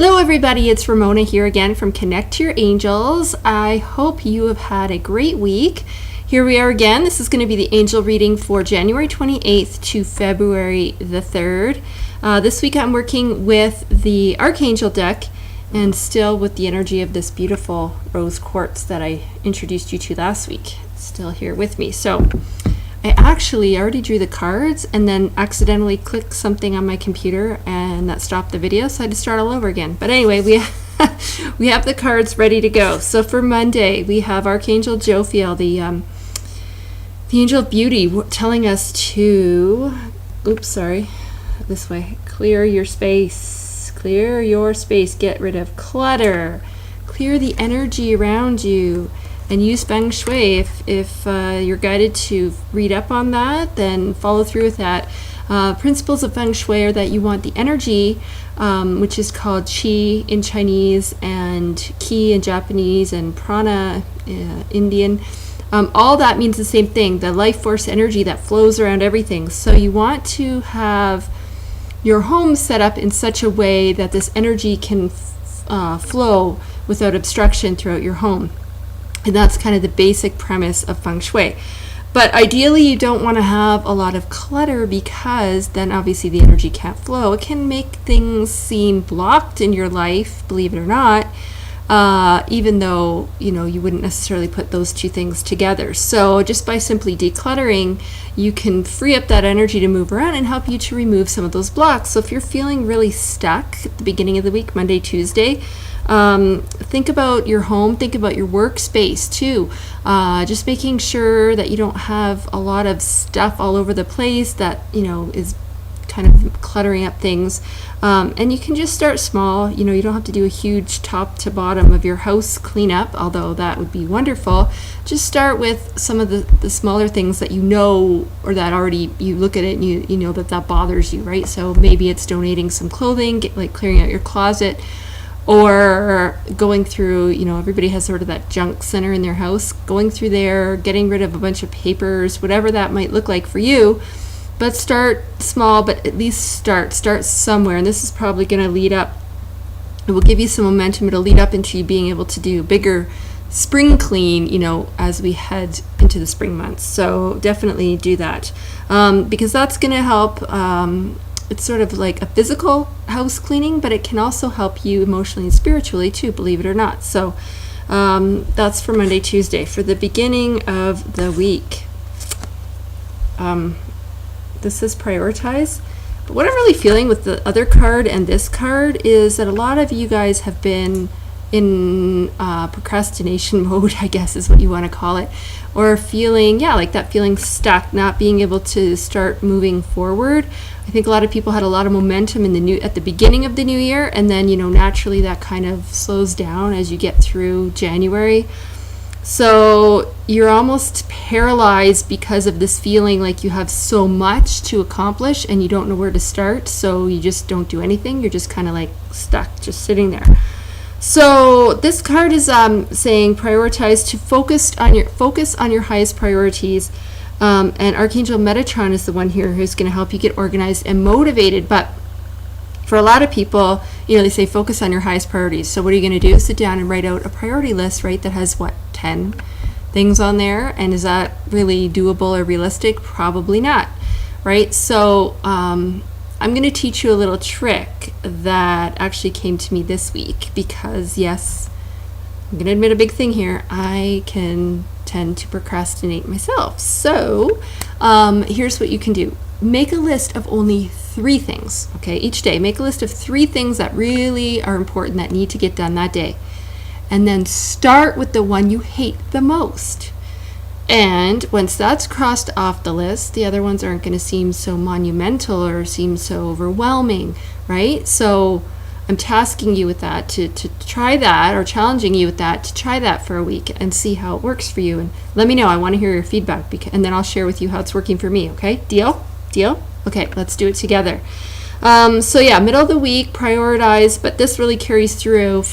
Hello everybody, it's Ramona here again from Connect to Your Angels. I hope you have had a great week. Here we are again. This is going to be the angel reading for January 28th to February the 3rd. This week I'm working with the Archangel deck and still with the energy of this beautiful rose quartz that I introduced you to last week. It's still here with me. So I actually already drew the cards and then accidentally clicked something on my computer and that stopped the video, so I had to start all over again. But anyway, we have the cards ready to go. So for Monday, we have Archangel Jophiel, the angel of beauty, telling us to, this way, clear your space, get rid of clutter, clear the energy around you. And use feng shui. If you're guided to read up on that, then follow through with that. Principles of feng shui are that you want the energy, which is called qi in Chinese and ki in Japanese and prana Indian. All that means the same thing, the life force energy that flows around everything. So you want to have your home set up in such a way that this energy can flow without obstruction throughout your home. And that's kind of the basic premise of feng shui. But ideally, you don't want to have a lot of clutter because then obviously the energy can't flow. It can make things seem blocked in your life, believe it or not, even though, you wouldn't necessarily put those two things together. So just by simply decluttering, you can free up that energy to move around and help you to remove some of those blocks. So if you're feeling really stuck at the beginning of the week, Monday, Tuesday, think about your home, think about your workspace too. Just making sure that you don't have a lot of stuff all over the place that, is kind of cluttering up things. And you can just start small. You don't have to do a huge top to bottom of your house cleanup, although that would be wonderful. Just start with some of the smaller things that or that already you look at it and you know that bothers you, right? So maybe it's donating some clothing, like clearing out your closet, or going through, everybody has sort of that junk center in their house, going through there, getting rid of a bunch of papers, whatever that might look like for you. But start small, but at least start somewhere. And this is probably going to lead up, it will give you some momentum. It'll lead up into you being able to do bigger spring clean, as we head into the spring months. So definitely do that, because that's going to help. It's sort of like a physical house cleaning, but it can also help you emotionally and spiritually too, believe it or not. So that's for Monday, Tuesday. For the beginning of the week, this is prioritize. But what I'm really feeling with the other card and this card is that a lot of you guys have been in procrastination mode, I guess is what you want to call it, or feeling, like that feeling stuck, not being able to start moving forward. I think a lot of people had a lot of momentum at the beginning of the new year, and then naturally that kind of slows down as you get through January. So you're almost paralyzed because of this feeling like you have so much to accomplish and you don't know where to start, so you just don't do anything. You're just kind of like stuck, just sitting there. So this card is saying prioritize, to focus on your highest priorities. And Archangel Metatron is the one here who's going to help you get organized and motivated. But for a lot of people, they say focus on your highest priorities. So what are you going to do? Sit down and write out a priority list, right? That has 10 things on there. And is that really doable or realistic? Probably not, right? So I'm going to teach you a little trick that actually came to me this week because, yes, I'm going to admit a big thing here. I can tend to procrastinate myself. So here's what you can do. Make a list of only 3 things, okay? Each day, make a list of 3 things that really are important that need to get done that day. And then start with the one you hate the most. And once that's crossed off the list, the other ones aren't going to seem so monumental or seem so overwhelming, right? So I'm tasking you with that to try that, or challenging you with that to try that for a week and see how it works for you. And let me know. I want to hear your feedback, and then I'll share with you how it's working for me, okay? Deal? Okay, let's do it together. So yeah, middle of the week, prioritize, but this really carries through,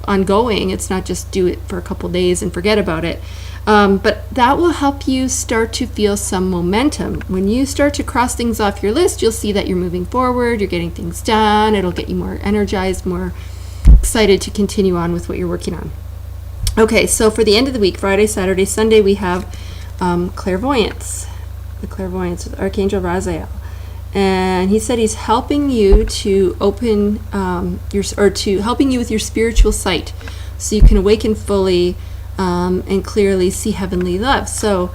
ongoing. It's not just do it for a couple days and forget about it. But that will help you start to feel some momentum. When you start to cross things off your list, you'll see that you're moving forward, you're getting things done. It'll get you more energized, more excited to continue on with what you're working on. Okay, so for the end of the week, Friday, Saturday, Sunday, we have clairvoyance. The clairvoyance with Archangel Raziel. And he said he's helping you to open helping you with your spiritual sight, so you can awaken fully and clearly see heavenly love. So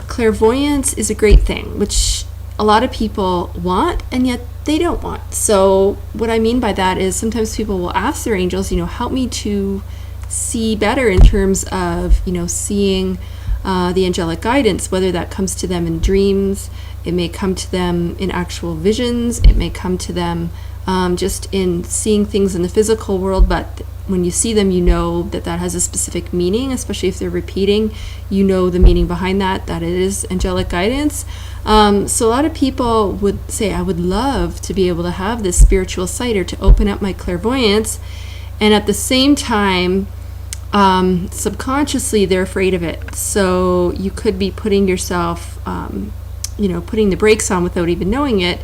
clairvoyance is a great thing, which a lot of people want, and yet they don't want. So what I mean by that is sometimes people will ask their angels, help me to see better in terms of, seeing the angelic guidance, whether that comes to them in dreams, it may come to them in actual visions, it may come to them just in seeing things in the physical world, but when you see them, that has a specific meaning, especially if they're repeating, the meaning behind that it is angelic guidance. So a lot of people would say, I would love to be able to have this spiritual sight or to open up my clairvoyance, and at the same time, subconsciously they're afraid of it. So you could be putting yourself, putting the brakes on without even knowing it.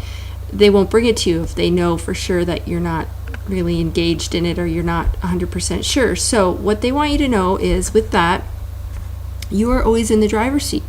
They won't bring it to you if they know for sure that you're not really engaged in it or you're not 100% sure. So what they want you to know is, with that, you are always in the driver's seat.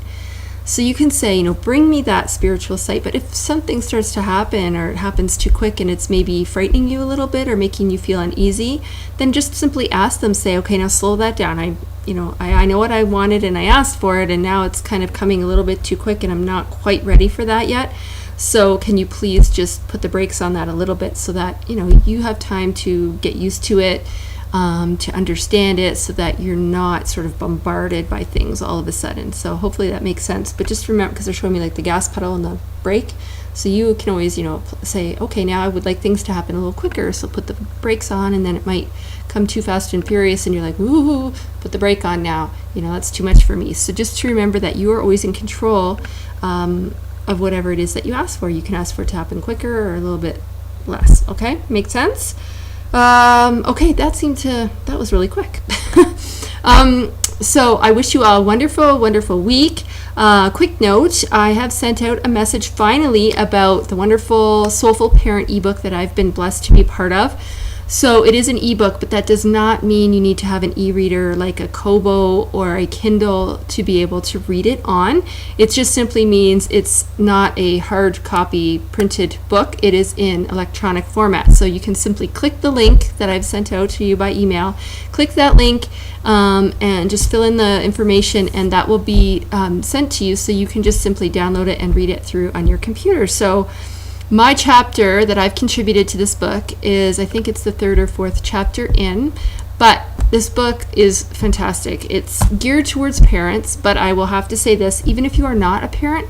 So you can say, bring me that spiritual sight. But if something starts to happen or it happens too quick and it's maybe frightening you a little bit or making you feel uneasy, then just simply ask them, say, okay, now slow that down. I know what I wanted and I asked for it, and now it's kind of coming a little bit too quick and I'm not quite ready for that yet. So can you please just put the brakes on that a little bit so that, you have time to get used to it, to understand it, so that you're not sort of bombarded by things all of a sudden. So hopefully that makes sense. But just remember, because they're showing me like the gas pedal and the brake, so you can always, say, okay, now I would like things to happen a little quicker, so put the brakes on, and then it might come too fast and furious and you're like, woohoo, put the brake on now, that's too much for me. So just to remember that you are always in control of whatever it is that you ask for. You can ask for it to happen quicker or a little bit less. Okay, make sense? Okay, that was really quick. So I wish you all a wonderful, wonderful week. Quick note, I have sent out a message finally about the wonderful Soulful Parent ebook that I've been blessed to be part of. So it is an ebook, but that does not mean you need to have an e-reader like a Kobo or a Kindle to be able to read it on. It just simply means it's not a hard copy printed book. It is in electronic format. So you can simply click the link that I've sent out to you by email, click that link, and just fill in the information, and that will be sent to you, so you can just simply download it and read it through on your computer. So my chapter that I've contributed to this book is, I think it's the 3rd or 4th chapter in, but this book is fantastic. It's geared towards parents, but I will have to say this, even if you are not a parent,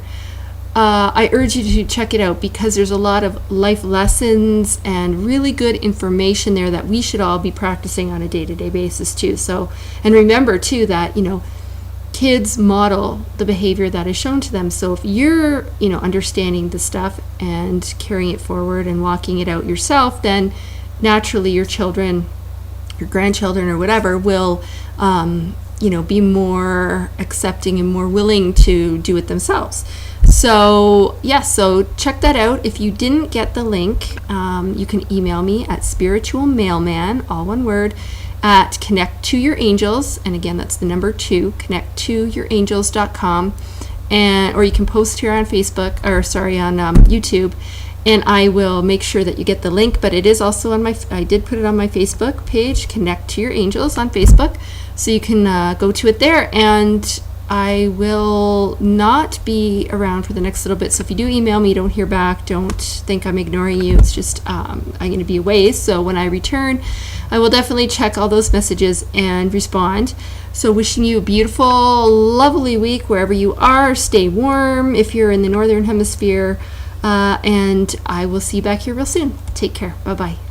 I urge you to check it out, because there's a lot of life lessons and really good information there that we should all be practicing on a day-to-day basis too. So, and remember too that, kids model the behavior that is shown to them. So if you're, understanding the stuff and carrying it forward and walking it out yourself, then naturally your children, your grandchildren or whatever will, be more accepting and more willing to do it themselves. So so check that out. If you didn't get the link, you can email me at spiritualmailman, all one word, at Connect to Your Angels, and again that's the number 2, connecttoyourangels.com, or you can post here on Facebook, or on YouTube, and I will make sure that you get the link. But it is also on I did put it on my Facebook page, Connect to Your Angels on Facebook, so you can go to it there. And I will not be around for the next little bit, so if you do email me, don't hear back, don't think I'm ignoring you. It's just I'm going to be away, so when I return, I will definitely check all those messages and respond. So wishing you a beautiful, lovely week wherever you are. Stay warm if you're in the Northern Hemisphere, and I will see you back here real soon. Take care. Bye-bye.